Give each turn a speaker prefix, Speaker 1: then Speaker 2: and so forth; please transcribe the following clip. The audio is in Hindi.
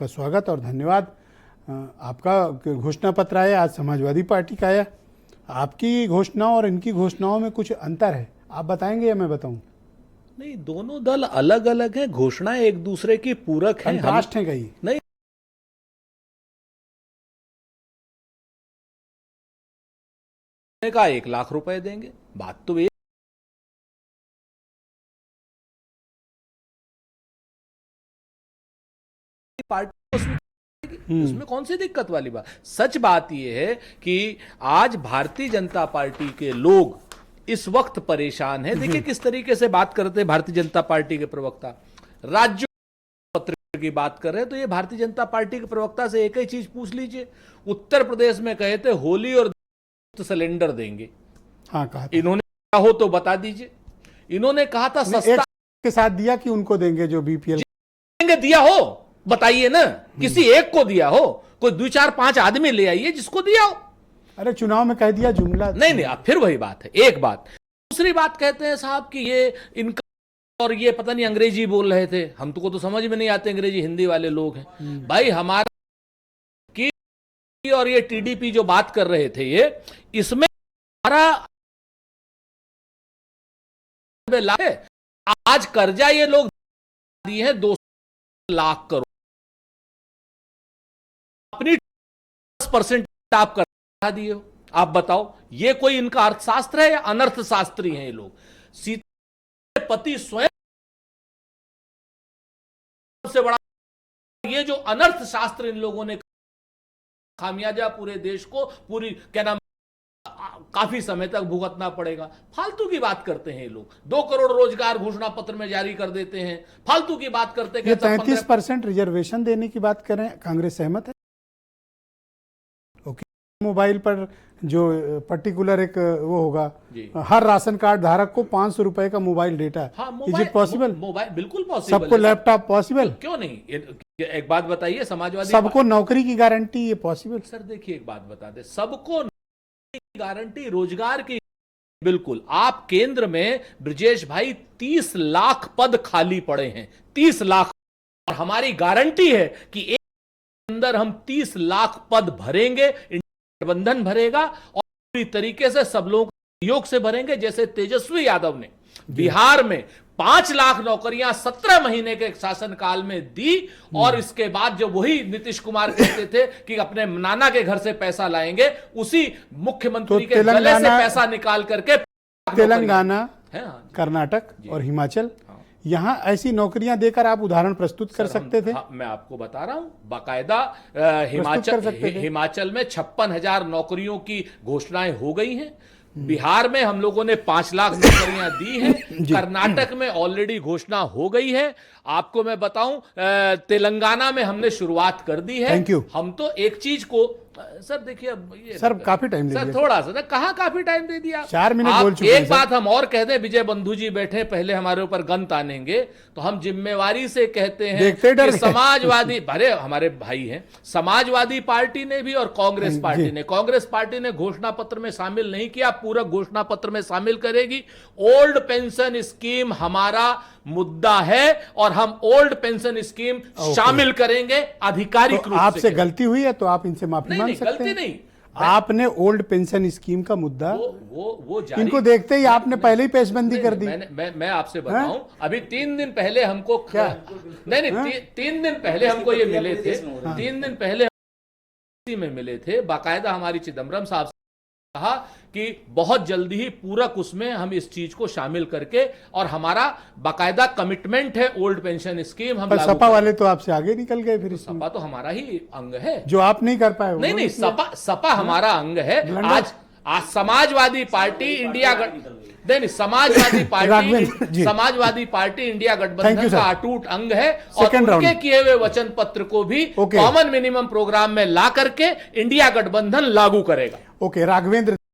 Speaker 1: आपका स्वागत और धन्यवाद। आपका घोषणा पत्र आया, आज समाजवादी पार्टी का आया। आपकी घोषणाओं और इनकी घोषणाओं में कुछ अंतर है, आप बताएंगे या मैं बताऊं?
Speaker 2: नहीं, दोनों दल अलग अलग हैं, घोषणाएं एक दूसरे की पूरक हैं,
Speaker 1: कंट्रास्ट है कहीं?
Speaker 2: नहीं का 1 लाख रुपए देंगे, बात तो एक पार्टी को स्वीकार, उसमें कौन सी दिक्कत वाली बात। सच बात यह है कि आज भारतीय जनता पार्टी के लोग इस वक्त परेशान हैं। देखिए किस तरीके से बात करते हैं भारतीय जनता पार्टी के प्रवक्ता, राज्य पत्र की बात कर रहे हैं, तो ये भारतीय जनता पार्टी के प्रवक्ता से एक ही चीज पूछ लीजिए। उत्तर प्रदेश में कहे थे होली और सिलेंडर देंगे,
Speaker 1: हाँ कहा था।
Speaker 2: इन्होंने कहा हो तो बता दीजिए। इन्होंने कहा था सस्ता
Speaker 1: के साथ दिया कि उनको देंगे जो बीपीएल
Speaker 2: देंगे, दिया हो बताइए ना, किसी एक को दिया हो, कोई 2 4 5 आदमी ले आइए जिसको दिया हो।
Speaker 1: अरे चुनाव में कह दिया जुमला।
Speaker 2: नहीं, अब फिर वही बात है। एक बात, दूसरी बात कहते हैं साहब कि ये इनका और ये पता नहीं अंग्रेजी बोल रहे थे, हमको तो समझ में नहीं आते अंग्रेजी, हिंदी वाले लोग हैं भाई। हमारा की और ये टीडीपी जो बात कर रहे थे, ये इसमें हमारा आज कर्जा ये लोग दिए हैं 2 लाख करोड़, अपनी 10% आप कर दिए हो। आप बताओ ये कोई इनका अर्थशास्त्र है या अनर्थशास्त्री हैं ये लोग? सीता पति स्वयं सबसे बड़ा, ये जो अनर्थशास्त्र इन लोगों ने खामियाजा पूरे देश को, पूरी क्या नाम, काफी समय तक भुगतना पड़ेगा। फालतू की बात करते हैं ये लोग। 2 करोड़ रोजगार घोषणा पत्र में जारी कर देते हैं, फालतू की बात करते हैं।
Speaker 1: 33% रिजर्वेशन देने की बात करें, कांग्रेस सहमत है? ओके, मोबाइल पर जो पर्टिकुलर एक वो होगा, हर राशन कार्ड धारक को 500 रुपए का mobile data. Is it possible?
Speaker 2: Mobile बिल्कुल पॉसिबल।
Speaker 1: सबको लैपटॉप पॉसिबल?
Speaker 2: क्यों नहीं? एक बात बताइए, समाजवादी
Speaker 1: सबको नौकरी की गारंटी, ये पॉसिबल?
Speaker 2: सर देखिए एक बात बता दे, सबको गारंटी रोजगार की बिल्कुल। आप केंद्र में ब्रजेश भाई 30 लाख पद खाली पड़े हैं, 30 लाख, और हमारी गारंटी है कि एक अंदर हम 30 लाख पद भरेंगे, गठबंधन भरेगा और पूरी तरीके से सब लोग सहयोग से भरेंगे। जैसे तेजस्वी यादव ने बिहार में 5 लाख नौकरियां 17 महीने के शासनकाल में दी, और इसके बाद जब वही नीतीश कुमार कहते थे कि अपने नाना के घर से पैसा लाएंगे, उसी मुख्यमंत्री के गले से पैसा निकाल करके
Speaker 1: तेलंगाना, कर्नाटक और हिमाचल, यहां ऐसी नौकरियां देकर आप उदाहरण प्रस्तुत कर सकते थे।
Speaker 2: मैं आपको बता रहा हूं, बाकायदा हिमाचल में 56,000 नौकरियों की घोषणाएं हो गई हैं। बिहार में हम लोगों ने 5 लाख नौकरियां दी हैं। कर्नाटक में ऑलरेडी घोषणा हो गई है। आपको मैं बताऊं, तेलंगाना में हमने शुरुआत कर दी है। हम तो एक चीज को, सर देखिए अब ये
Speaker 1: सर काफी टाइम दे दिया।
Speaker 2: सर थोड़ा सा ना, कहाँ काफी टाइम दे दिया?
Speaker 1: 4 मिनट बोल चुके हैं।
Speaker 2: एक बात हम और कह दें, विजय बंधु जी बैठे पहले हमारे ऊपर गन तानेंगे, तो हम जिम्मेवारी से कहते हैं कि समाजवादी, अरे हमारे भाई हैं, समाजवादी पार्टी ने भी और कांग्रेस पार्टी ने घोषणा पत्र में शामिल नहीं किया, पूरा घोषणा पत्र में शामिल करेगी। ओल्ड पेंशन स्कीम हमारा मुद्दा है और हम ओल्ड पेंशन स्कीम शामिल करेंगे आधिकारिक रूप से।
Speaker 1: आपसे गलती हुई है तो आप इनसे माफी मांग सकते हैं।
Speaker 2: गलती नहीं,
Speaker 1: आपने ओल्ड पेंशन स्कीम का मुद्दा
Speaker 2: वो
Speaker 1: इनको देखते ही आपने पहले ही पेशबंदी कर दी।
Speaker 2: मैं आपसे बताऊं, अभी 3 दिन पहले हमको क्या, नहीं 3 दिन पहले हमको ये मिले थे, 3 दिन पहले में मिले थे। बाकायदा हमारी चिदम्बरम साहब कहा कि बहुत जल्दी ही पूरक उसमें हम इस चीज को शामिल करके, और हमारा बाकायदा कमिटमेंट है ओल्ड पेंशन स्कीम हम लागू
Speaker 1: सपा वाले तो आपसे आगे निकल गए। फिर
Speaker 2: सपा तो हमारा ही अंग है,
Speaker 1: जो आप नहीं कर पाए।
Speaker 2: नहीं, सपा हमारा अंग है। आज Samajwadi party India Samajwadi party India गठबंधन का अटूट अंग है, और उनके किए हुए वचन पत्र को भी कॉमन मिनिमम प्रोग्राम में ला करके इंडिया गठबंधन लागू करेगा।
Speaker 1: ओके, राघवेंद्र